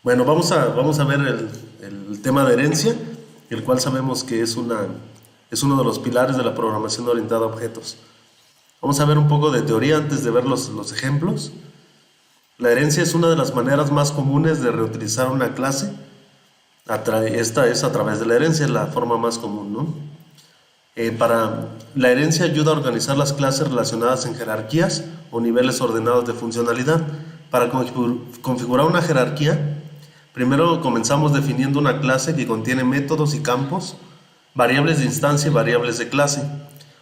Bueno, vamos a ver el tema de herencia, el cual sabemos que es uno de los pilares de la programación orientada a objetos. Vamos a ver un poco de teoría antes de ver los ejemplos. La herencia es una de las maneras más comunes de reutilizar una clase. Esta es a través de la herencia, es la forma más común, ¿no? La herencia ayuda a organizar las clases relacionadas en jerarquías o niveles ordenados de funcionalidad. Para configurar una jerarquía, primero comenzamos definiendo una clase que contiene métodos y campos, variables de instancia y variables de clase.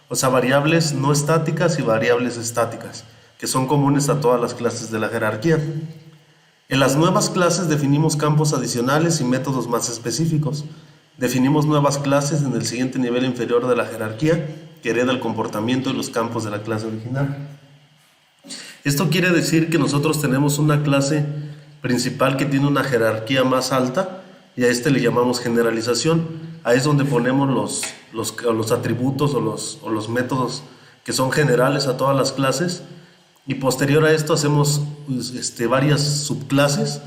O sea, variables no estáticas y variables estáticas, que son comunes a todas las clases de la jerarquía. En las nuevas clases definimos campos adicionales y métodos más específicos. Definimos nuevas clases en el siguiente nivel inferior de la jerarquía, que hereda el comportamiento y los campos de la clase original. Esto quiere decir que nosotros tenemos una clase principal que tiene una jerarquía más alta y a este le llamamos generalización. Ahí es donde ponemos los atributos o los métodos que son generales a todas las clases, y posterior a esto hacemos varias subclases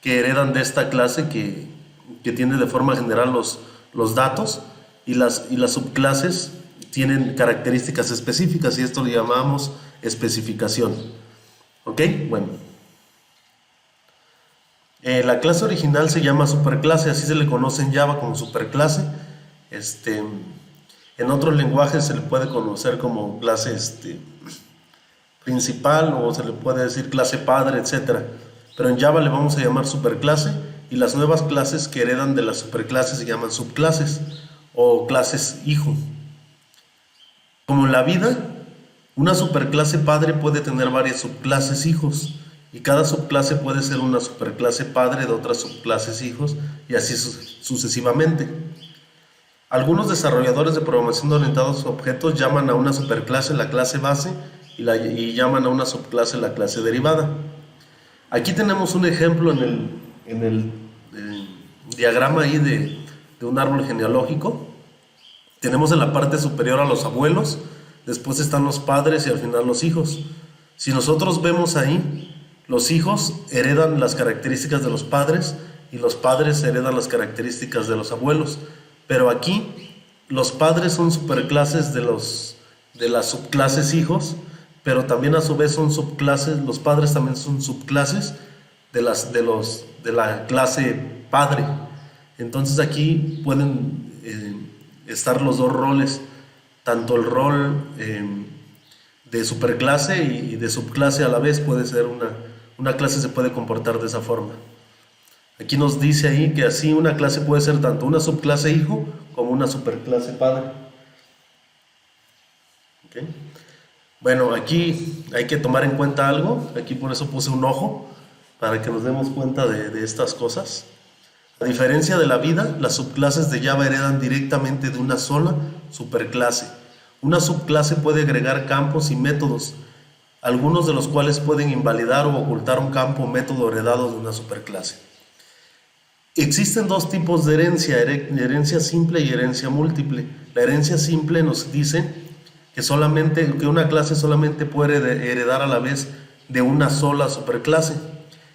que heredan de esta clase que tiene de forma general los datos, y las subclases tienen características específicas y esto le llamamos especificación. ¿Ok? Bueno. La clase original se llama superclase, así se le conoce en Java como superclase. Este, en otros lenguajes se le puede conocer como clase principal, o se le puede decir clase padre, etcétera. Pero en Java le vamos a llamar superclase, y las nuevas clases que heredan de las superclases se llaman subclases o clases hijo. Como en la vida, una superclase padre puede tener varias subclases hijos, y cada subclase puede ser una superclase padre de otras subclases hijos, y así sucesivamente. Algunos desarrolladores de programación orientados a objetos llaman a una superclase la clase base y llaman a una subclase la clase derivada. Aquí tenemos un ejemplo en el diagrama ahí de un árbol genealógico. Tenemos en la parte superior a los abuelos, después están los padres y al final los hijos. Si nosotros vemos ahí, los hijos heredan las características de los padres y los padres heredan las características de los abuelos. Pero aquí los padres son superclases de las subclases hijos, pero también a su vez son subclases, los padres también son subclases de la clase padre. Entonces aquí pueden estar los dos roles, tanto el rol de superclase y de subclase a la vez. Puede ser una clase se puede comportar de esa forma. Aquí nos dice ahí que así una clase puede ser tanto una subclase hijo como una superclase padre. ¿Okay? Bueno, aquí hay que tomar en cuenta algo. Aquí por eso puse un ojo, para que nos demos cuenta de estas cosas. A diferencia de la vida, las subclases de Java heredan directamente de una sola superclase. Una subclase puede agregar campos y métodos, algunos de los cuales pueden invalidar o ocultar un campo o método heredado de una superclase. Existen dos tipos de herencia, herencia simple y herencia múltiple. La herencia simple nos dice que una clase solamente puede heredar a la vez de una sola superclase,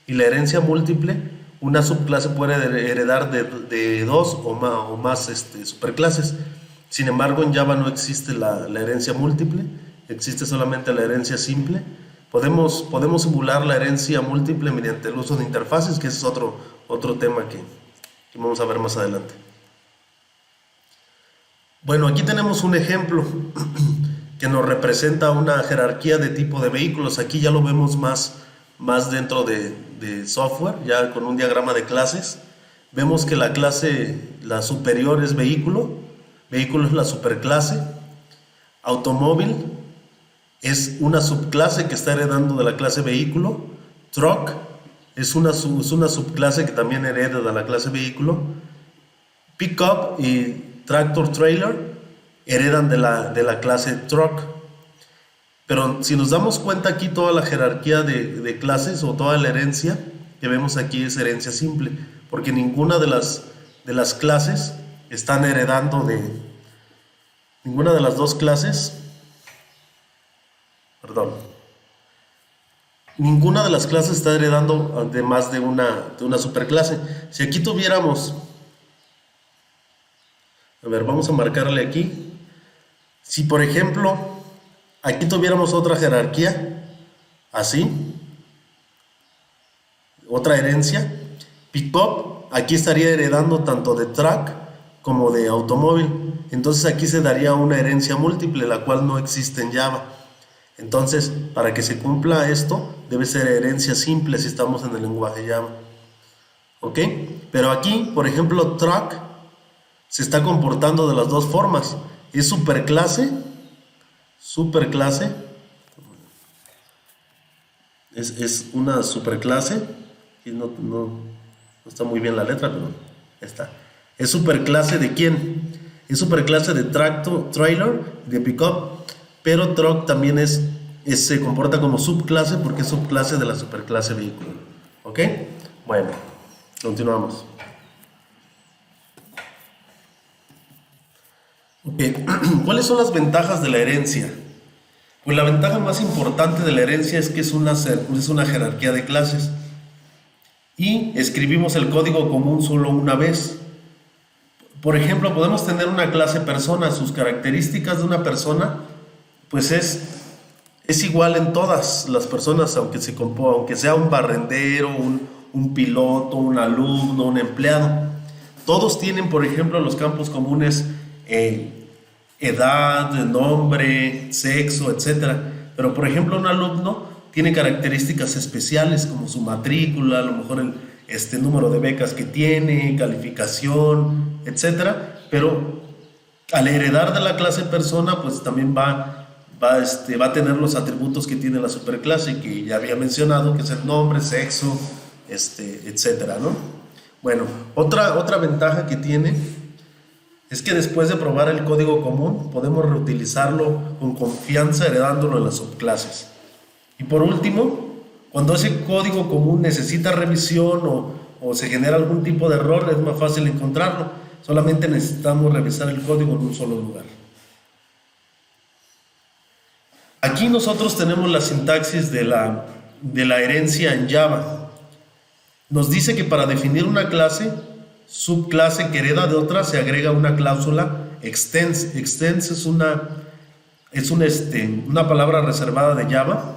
y la herencia múltiple, una subclase puede heredar de dos o más superclases. Sin embargo, en Java no existe la herencia múltiple, existe solamente la herencia simple. Podemos simular la herencia múltiple mediante el uso de interfaces, que ese es otro tema que vamos a ver más adelante. Bueno, aquí tenemos un ejemplo que nos representa una jerarquía de tipo de vehículos. Aquí ya lo vemos más dentro de software, ya con un diagrama de clases. Vemos que la superior es vehículo es la superclase. Automóvil es una subclase que está heredando de la clase vehículo. Truck es una subclase que también hereda de la clase vehículo. Pickup y tractor trailer heredan de la clase truck. Pero si nos damos cuenta aquí, toda la jerarquía de clases o toda la herencia que vemos aquí es herencia simple, porque ninguna de las clases están heredando ninguna de las dos clases, perdón, ninguna de las clases está heredando de más de una superclase. Si aquí tuviéramos, a ver, vamos a marcarle aquí. Si por ejemplo, aquí tuviéramos otra jerarquía, así, otra herencia, pickup, aquí estaría heredando tanto de track como de automóvil. Entonces aquí se daría una herencia múltiple, la cual no existe en Java. Entonces, para que se cumpla esto, debe ser herencia simple si estamos en el lenguaje Java. ¿Ok? Pero aquí, por ejemplo, track se está comportando de las dos formas. Es superclase, es una superclase, y no está muy bien la letra, pero está. ¿Es superclase de quién? Es superclase de trailer, de pickup, pero truck también se comporta como subclase porque es subclase de la superclase vehículo. ¿Ok? Bueno, continuamos. Okay. ¿Cuáles son las ventajas de la herencia? Pues la ventaja más importante de la herencia es que es una jerarquía de clases y escribimos el código común solo una vez. Por ejemplo, podemos tener una clase persona, sus características de una persona, pues es igual en todas las personas, aunque sea un barrendero, un piloto, un alumno, un empleado. Todos tienen, por ejemplo, los campos comunes edad, nombre, sexo, etc. Pero, por ejemplo, un alumno tiene características especiales como su matrícula, a lo mejor el número de becas que tiene, calificación, etc. Pero al heredar de la clase persona, pues también va a tener los atributos que tiene la superclase, que ya había mencionado, que es el nombre, sexo, etcétera, ¿no? Bueno, otra ventaja que tiene es que después de probar el código común, podemos reutilizarlo con confianza heredándolo en las subclases. Y por último, cuando ese código común necesita revisión o se genera algún tipo de error, es más fácil encontrarlo. Solamente necesitamos revisar el código en un solo lugar. Aquí nosotros tenemos la sintaxis de la herencia en Java. Nos dice que para definir una clase, subclase que hereda de otra, se agrega una cláusula extends. Extends es una palabra reservada de Java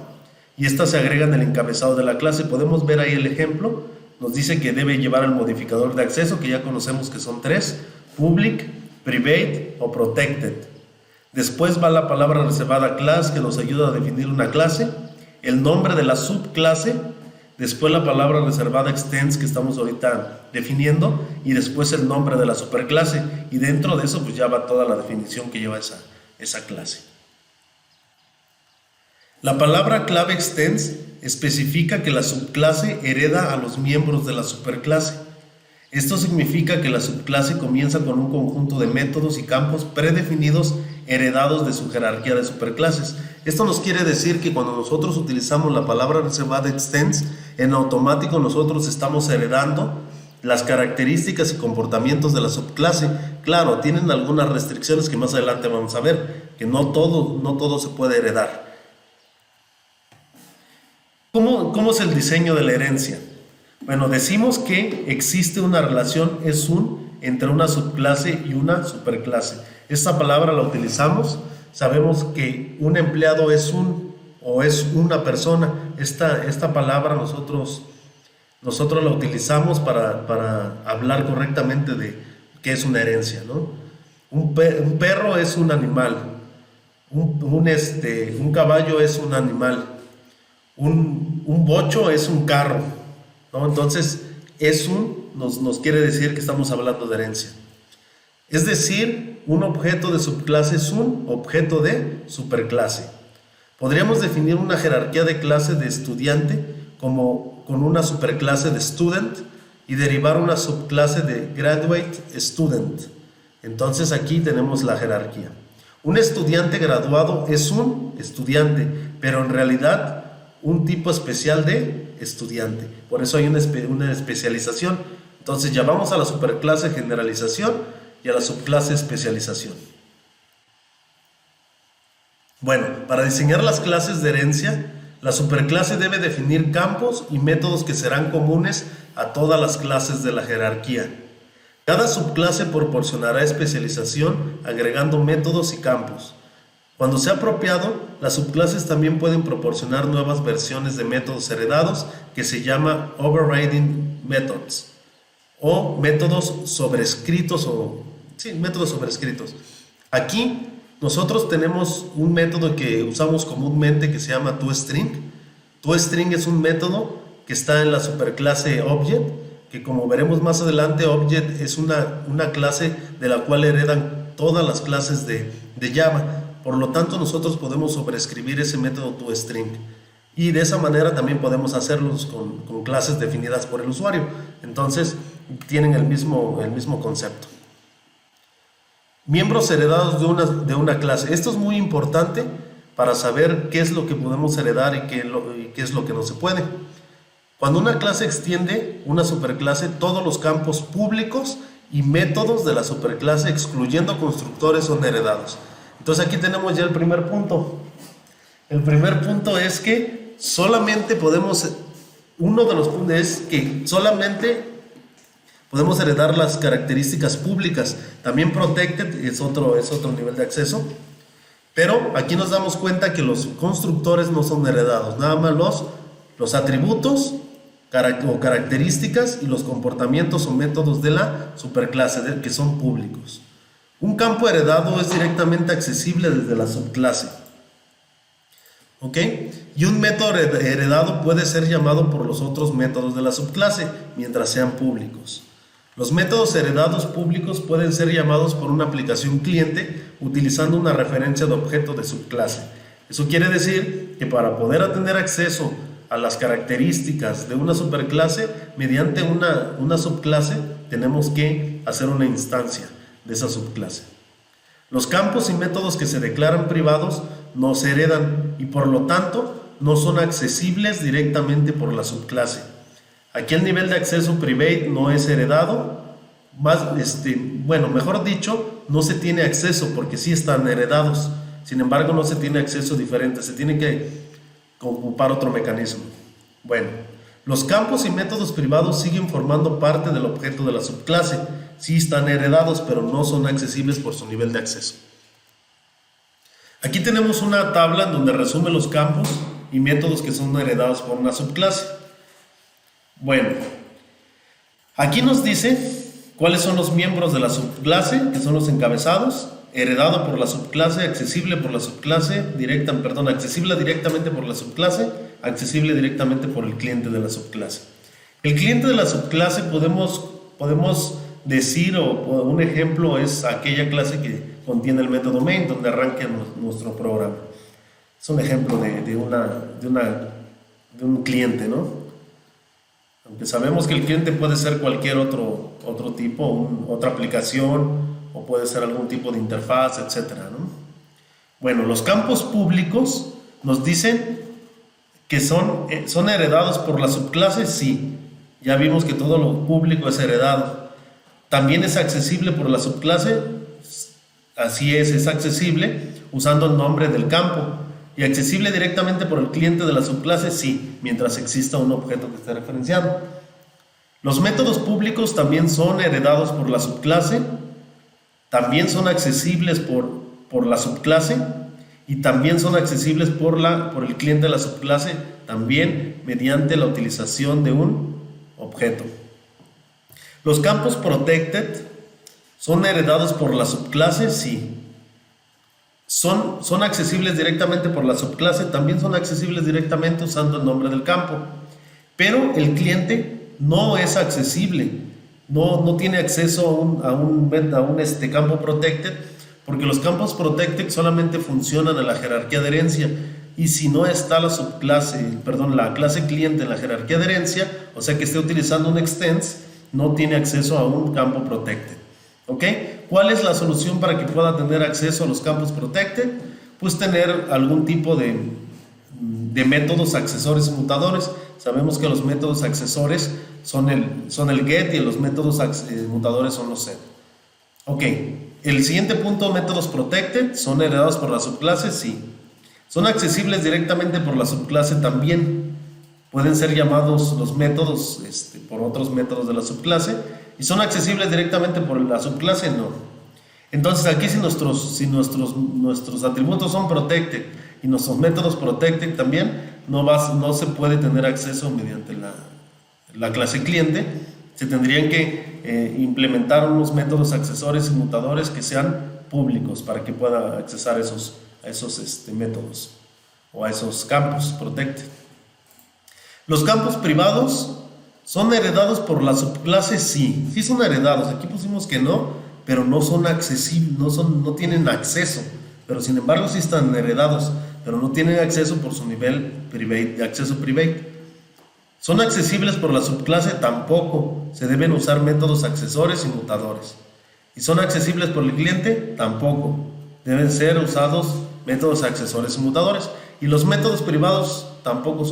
y esta se agrega en el encabezado de la clase. Podemos ver ahí el ejemplo. Nos dice que debe llevar el modificador de acceso, que ya conocemos que son 3, public, private o protected. Después va la palabra reservada class, que nos ayuda a definir una clase, el nombre de la subclase, después la palabra reservada extends, que estamos ahorita definiendo, y después el nombre de la superclase, y dentro de eso pues ya va toda la definición que lleva esa clase. La palabra clave extends especifica que la subclase hereda a los miembros de la superclase. Esto significa que la subclase comienza con un conjunto de métodos y campos predefinidos heredados de su jerarquía de superclases. Esto nos quiere decir que cuando nosotros utilizamos la palabra reservada extends, en automático nosotros estamos heredando las características y comportamientos de la subclase. Claro, tienen algunas restricciones que más adelante vamos a ver, que no todo se puede heredar. ¿Cómo es el diseño de la herencia? Bueno, decimos que existe una relación entre una subclase y una superclase. Esta palabra la utilizamos, sabemos que un empleado es una persona. Esta palabra nosotros la utilizamos para hablar correctamente de qué es una herencia, ¿no? Un perro es un animal, un caballo es un animal, un bocho es un carro, ¿no? Entonces, nos quiere decir que estamos hablando de herencia. Es decir, un objeto de subclase es un objeto de superclase. Podríamos definir una jerarquía de clase de estudiante como con una superclase de student y derivar una subclase de graduate student. Entonces aquí tenemos la jerarquía. Un estudiante graduado es un estudiante, pero en realidad un tipo especial de estudiante. Por eso hay una especialización. Entonces llamamos a la superclase generalización y a la subclase especialización. Bueno, para diseñar las clases de herencia, La superclase debe definir campos y métodos que serán comunes a todas las clases de la jerarquía. Cada subclase proporcionará especialización agregando métodos y campos. Cuando sea apropiado, las subclases también pueden proporcionar nuevas versiones de métodos heredados que se llama overriding methods o métodos sobrescritos métodos sobrescritos. Aquí nosotros tenemos un método que usamos comúnmente que se llama toString. ToString es un método que está en la superclase Object, que como veremos más adelante, Object es una clase de la cual heredan todas las clases de Java. Por lo tanto, nosotros podemos sobreescribir ese método toString. Y de esa manera también podemos hacerlos con clases definidas por el usuario. Entonces, tienen el mismo concepto. Miembros heredados de una clase. Esto es muy importante para saber qué es lo que podemos heredar y qué es lo que no se puede. Cuando una clase extiende una superclase, todos los campos públicos y métodos de la superclase, excluyendo constructores, son heredados. Entonces aquí tenemos ya el primer punto. El primer punto es que solamente uno de los puntos es que solamente podemos heredar las características públicas. También protected es otro nivel de acceso. Pero aquí nos damos cuenta que los constructores no son heredados. Nada más los atributos o características y los comportamientos o métodos de la superclase que son públicos. Un campo heredado es directamente accesible desde la subclase. ¿Ok? Y un método heredado puede ser llamado por los otros métodos de la subclase mientras sean públicos. Los métodos heredados públicos pueden ser llamados por una aplicación cliente utilizando una referencia de objeto de subclase. Eso quiere decir que para poder tener acceso a las características de una superclase, mediante una subclase, tenemos que hacer una instancia de esa subclase. Los campos y métodos que se declaran privados no se heredan y por lo tanto no son accesibles directamente por la subclase. Aquí el nivel de acceso private no es heredado, mejor dicho, no se tiene acceso porque sí están heredados. Sin embargo, no se tiene acceso diferente, se tiene que ocupar otro mecanismo. Bueno, los campos y métodos privados siguen formando parte del objeto de la subclase. Sí están heredados, pero no son accesibles por su nivel de acceso. Aquí tenemos una tabla donde resume los campos y métodos que son heredados por una subclase. Bueno, aquí nos dice cuáles son los miembros de la subclase, que son los encabezados, heredado por la subclase, accesible por la subclase, accesible directamente por la subclase, accesible directamente por el cliente de la subclase. El cliente de la subclase podemos decir, o un ejemplo es aquella clase que contiene el método main, donde arranca nuestro programa. Es un ejemplo de un cliente, ¿no? Aunque sabemos que el cliente puede ser cualquier otro tipo, otra aplicación, o puede ser algún tipo de interfaz, etcétera, ¿no? Bueno, los campos públicos nos dicen que son heredados por la subclase, sí. Ya vimos que todo lo público es heredado. También es accesible por la subclase, así es accesible usando el nombre del campo. Y accesible directamente por el cliente de la subclase, sí, mientras exista un objeto que esté referenciado. Los métodos públicos también son heredados por la subclase, también son accesibles por la subclase y también son accesibles por el cliente de la subclase, también mediante la utilización de un objeto. Los campos protected son heredados por la subclase, sí. Son accesibles directamente por la subclase, también son accesibles directamente usando el nombre del campo. Pero el cliente no es accesible, no tiene acceso a un campo protected, porque los campos protected solamente funcionan en la jerarquía de herencia. Y si no está la clase cliente en la jerarquía de herencia, o sea que esté utilizando un extends, no tiene acceso a un campo protected. ¿Ok? ¿Cuál es la solución para que pueda tener acceso a los campos protected? Pues tener algún tipo de métodos accesores y mutadores. Sabemos que los métodos accesores son el get y los métodos mutadores son los set. Ok, el siguiente punto, métodos protected, ¿son heredados por la subclase? Sí. Son accesibles directamente por la subclase también. Pueden ser llamados los métodos por otros métodos de la subclase y son accesibles directamente por la subclase, no. Entonces aquí si nuestros atributos son protected y nuestros métodos protected también, no se puede tener acceso mediante la clase cliente. Se tendrían que implementar unos métodos accesorios y mutadores que sean públicos para que pueda accesar a esos métodos o a esos campos protected. Los campos privados son heredados por la subclase, sí son heredados. Aquí pusimos que no, pero no son accesibles, no tienen acceso, pero sin embargo sí están heredados, pero no tienen acceso por su nivel private, de acceso private. Son accesibles por la subclase, tampoco. Se deben usar métodos accesorios y mutadores. Y son accesibles por el cliente, tampoco. Deben ser usados métodos accesorios y mutadores. Y los métodos privados tampoco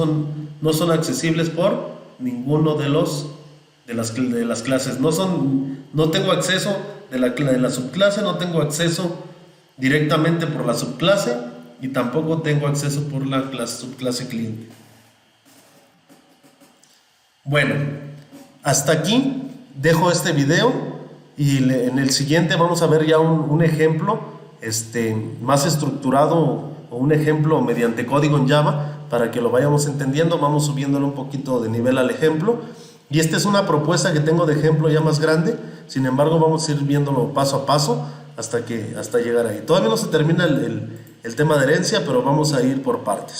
no son accesibles por ninguno de las clases. No tengo acceso de la subclase, no tengo acceso directamente por la subclase y tampoco tengo acceso por la subclase cliente. Bueno, hasta aquí dejo este video y en el siguiente vamos a ver ya un ejemplo más estructurado o un ejemplo mediante código en Java para que lo vayamos entendiendo. Vamos subiéndole un poquito de nivel al ejemplo y esta es una propuesta que tengo de ejemplo ya más grande. Sin embargo, vamos a ir viéndolo paso a paso hasta llegar ahí. Todavía no se termina el tema de herencia, pero vamos a ir por partes.